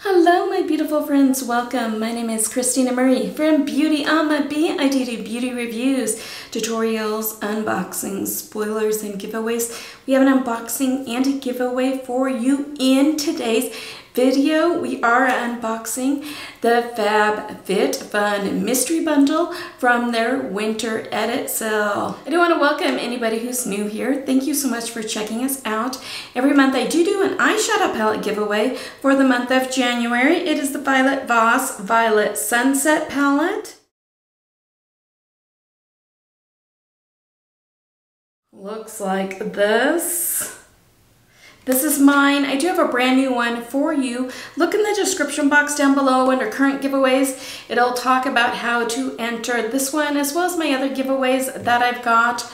Hello my beautiful friends, welcome. My name is Christina Marie from BeautyAmaB. I do beauty reviews, tutorials, unboxings, spoilers, and giveaways. We have an unboxing and a giveaway for you in today's video. We are unboxing the Fab Fit Fun mystery bundle from their winter edit sale. I do want to welcome anybody who's new here. Thank you so much for checking us out. Every month I do an eyeshadow palette giveaway for the month of January. It is the Violet Voss Violet Sunset palette. Looks like this. This is mine. I do have a brand new one for you. Look in the description box down below under current giveaways. It'll talk about how to enter this one as well as my other giveaways that I've got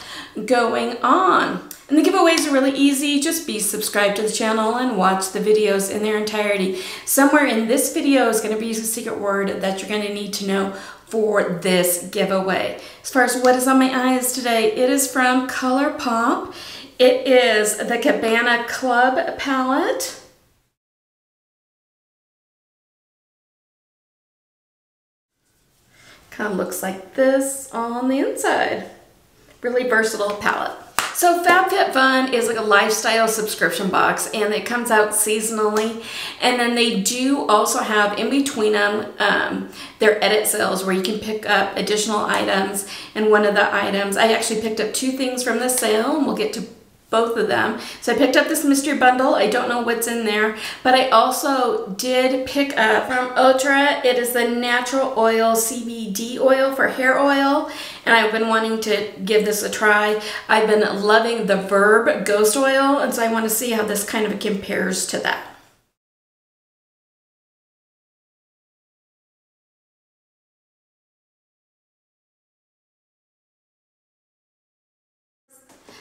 going on. And the giveaways are really easy. Just be subscribed to the channel and watch the videos in their entirety. Somewhere in this video is going to be a secret word that you're going to need to know for this giveaway. As far as what is on my eyes today, it is from ColourPop. It is the Cabana Club palette. Kind of looks like this on the inside. Really versatile palette. So FabFitFun is like a lifestyle subscription box, and it comes out seasonally. And then they do also have in between them their edit sales where you can pick up additional items. And one of the items, I actually picked up two things from the sale, and we'll get to both of them. So I picked up this mystery bundle. I don't know what's in there, but I also did pick up from Ultra. It is the natural oil CBD oil for hair oil, and I've been wanting to give this a try. I've been loving the Verb Ghost Oil, and so I want to see how this kind of compares to that.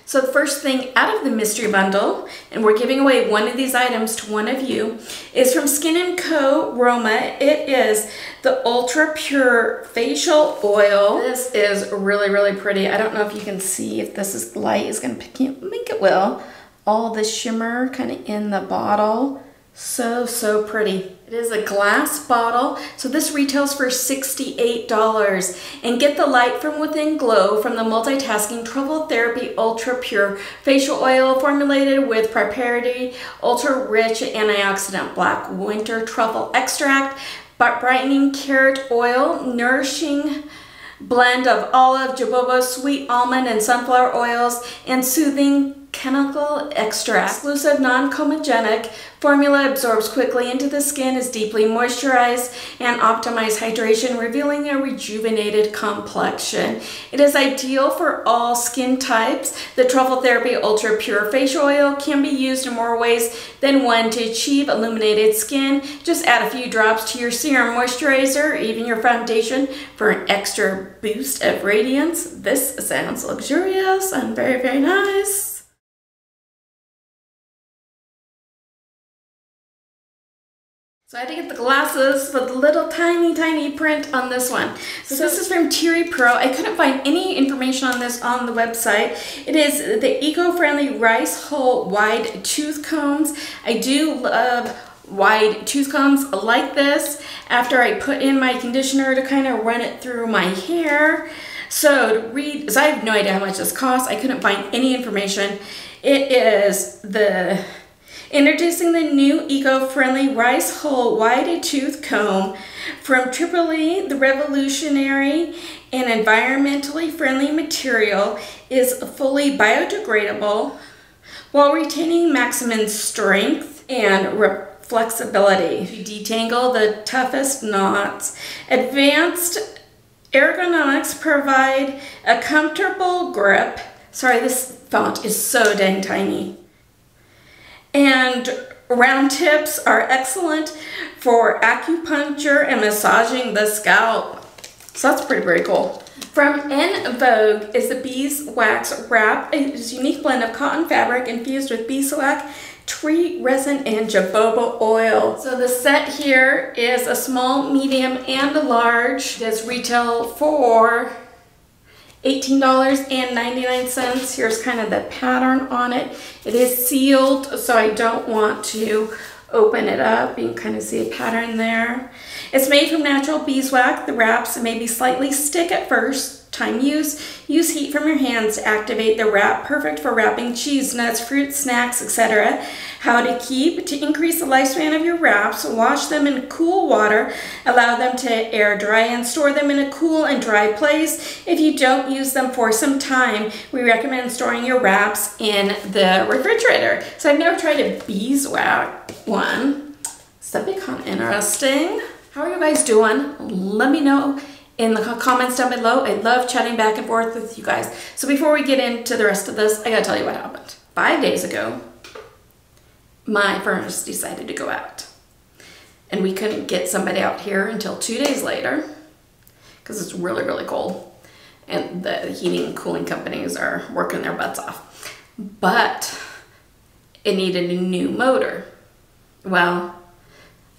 So the first thing out of the mystery bundle, and we're giving away one of these items to one of you, is from Skin & Co. Roma. It is the Ultra Pure Facial Oil. This is really, really pretty. I don't know if you can see if this is light is going to pick you. I think it will. All the shimmer kind of in the bottle. So pretty. It is a glass bottle, so this retails for $68. And get the light from within glow from the multitasking Truffle Therapy Ultra Pure Facial Oil formulated with proprietary ultra rich antioxidant black winter truffle extract, brightening carrot oil, nourishing blend of olive, jojoba, sweet almond, and sunflower oils, and soothing chemical extract. Exclusive non-comedogenic formula absorbs quickly into the skin, is deeply moisturized, and optimized hydration, revealing a rejuvenated complexion. It is ideal for all skin types. The Truffle Therapy Ultra Pure Facial Oil can be used in more ways than one to achieve illuminated skin. Just add a few drops to your serum moisturizer or even your foundation for an extra boost of radiance. This sounds luxurious and very, very nice. So I had to get the glasses for the little tiny print on this one. So this is from Terry Pro. I couldn't find any information on this on the website. It is the eco-friendly rice hull wide tooth combs. I do love wide tooth combs like this after I put in my conditioner to kind of run it through my hair. So to read, because I have no idea how much this costs, I couldn't find any information. It is introducing the new eco-friendly rice hull wide tooth comb from Tripoli. The revolutionary and environmentally friendly material is fully biodegradable while retaining maximum strength and flexibility to detangle the toughest knots. Advanced ergonomics provide a comfortable grip. Sorry, this font is so dang tiny. And round tips are excellent for acupuncture and massaging the scalp. So that's pretty cool. From En Vogue is the beeswax wrap. It is a unique blend of cotton fabric infused with beeswax, tree resin, and jojoba oil. So the set here is a small, medium, and a large. It does retail for $18.99. Here's kind of the pattern on it. It is sealed, so I don't want to open it up. You can kind of see a pattern there. It's made from natural beeswax. The wraps may be slightly stick at first. Time use. Use heat from your hands to activate the wrap. Perfect for wrapping cheese, nuts, fruit, snacks, etc. How to keep. To increase the lifespan of your wraps, wash them in cool water. Allow them to air dry and store them in a cool and dry place. If you don't use them for some time, we recommend storing your wraps in the refrigerator. So I've never tried a beeswax one. So that'd be kind of interesting. How are you guys doing? Let me know in the comments down below. I love chatting back and forth with you guys. So before we get into the rest of this, I gotta tell you what happened. 5 days ago, my furnace decided to go out. And we couldn't get somebody out here until 2 days later because it's really, really cold. And the heating and cooling companies are working their butts off. But it needed a new motor. Well,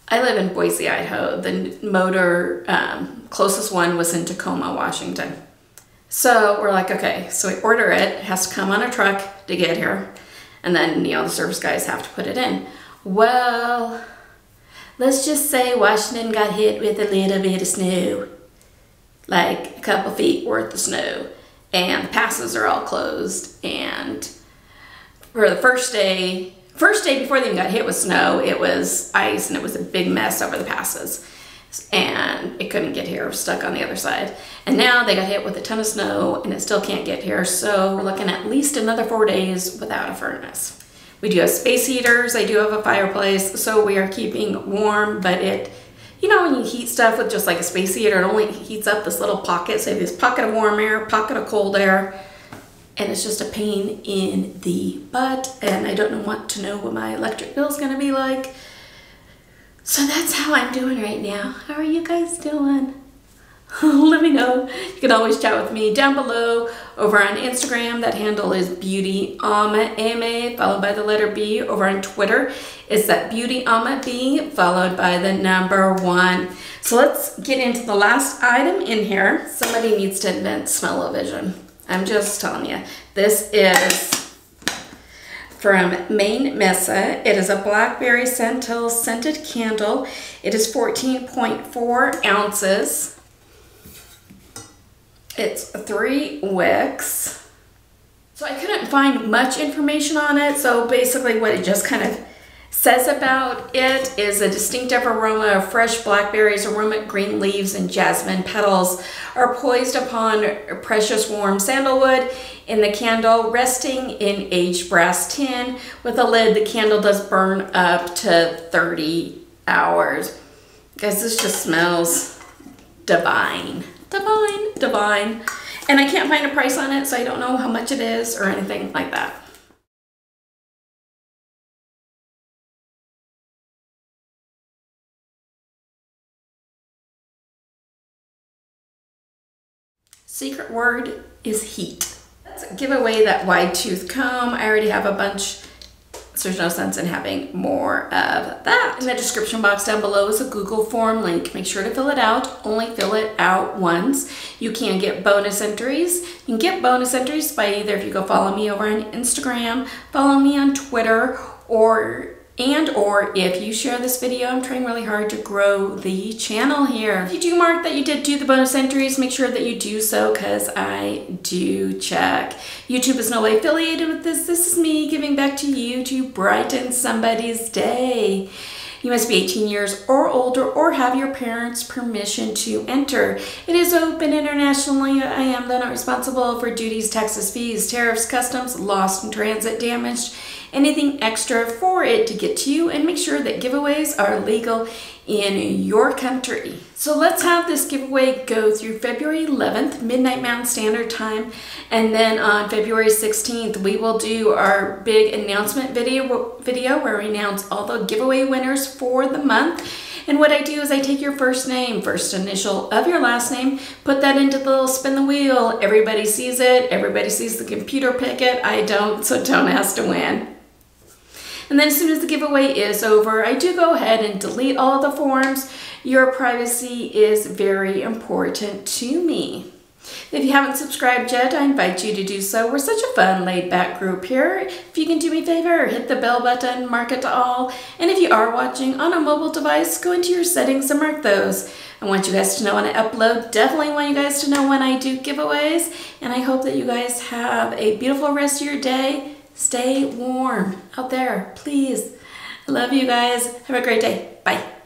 I live in Boise, Idaho. The motor, closest one was in Tacoma, Washington. So we're like, okay, so we order it. It has to come on a truck to get here. And then, you know, the service guys have to put it in. Well, let's just say Washington got hit with a little bit of snow. Like a couple feet worth of snow. And the passes are all closed. And for the first day before they even got hit with snow, it was ice and it was a big mess over the passes. And it couldn't get here, it was stuck on the other side. And now they got hit with a ton of snow and it still can't get here. So we're looking at least another 4 days without a furnace. We do have space heaters, I do have a fireplace, so we are keeping warm, but it, you know, when you heat stuff with just like a space heater, it only heats up this little pocket. So this pocket of warm air, pocket of cold air. And it's just a pain in the butt, and I don't want to know what my electric bill is going to be like. So that's how I'm doing right now. How are you guys doing? Let me know. You can always chat with me down below over on Instagram. That handle is BeautyAmaB, followed by the letter B. Over on Twitter, it's that BeautyAmaB, followed by the number 1. So let's get into the last item in here. Somebody needs to invent smell-o-vision. I'm just telling you, this is from Maine Mesa. It is a Blackberry Scental scented candle. It is 14.4 ounces. It's 3 wicks. So I couldn't find much information on it. So basically what it just kind of says about it is a distinctive aroma of fresh blackberries, aromatic green leaves, and jasmine petals are poised upon precious warm sandalwood in the candle, resting in aged brass tin with a lid. The candle does burn up to 30 hours. Guys, this just smells divine. Divine, divine. And I can't find a price on it, so I don't know how much it is or anything like that. Secret word is heat. Let's give away that wide tooth comb. I already have a bunch, so there's no sense in having more of that. In the description box down below is a Google form link. Make sure to fill it out. Only fill it out once. You can get bonus entries. You can get bonus entries by either if you go follow me over on Instagram, follow me on Twitter, or if you share this video. I'm trying really hard to grow the channel here. If you do mark that you did do the bonus entries, make sure that you do so, because I do check. YouTube is no way affiliated with this. This is me giving back to you to brighten somebody's day. You must be 18 years or older or have your parents' permission to enter. It is open internationally. I am not responsible for duties, taxes, fees, tariffs, customs, lost in transit, damaged, anything extra for it to get to you, and make sure that giveaways are legal in your country. So let's have this giveaway go through February 11th, midnight Mountain Standard Time, and then on February 16th we will do our big announcement video where we announce all the giveaway winners for the month. And what I do is I take your first name, first initial of your last name, put that into the little spin the wheel. Everybody sees it, everybody sees the computer pick it. I don't, so don't ask to win. And then as soon as the giveaway is over, I do go ahead and delete all of the forms. Your privacy is very important to me. If you haven't subscribed yet, I invite you to do so. We're such a fun, laid-back group here. If you can do me a favor, hit the bell button, mark it to all. And if you are watching on a mobile device, go into your settings and mark those. I want you guys to know when I upload. Definitely want you guys to know when I do giveaways. And I hope that you guys have a beautiful rest of your day. Stay warm out there, please. I love you guys. Have a great day. Bye.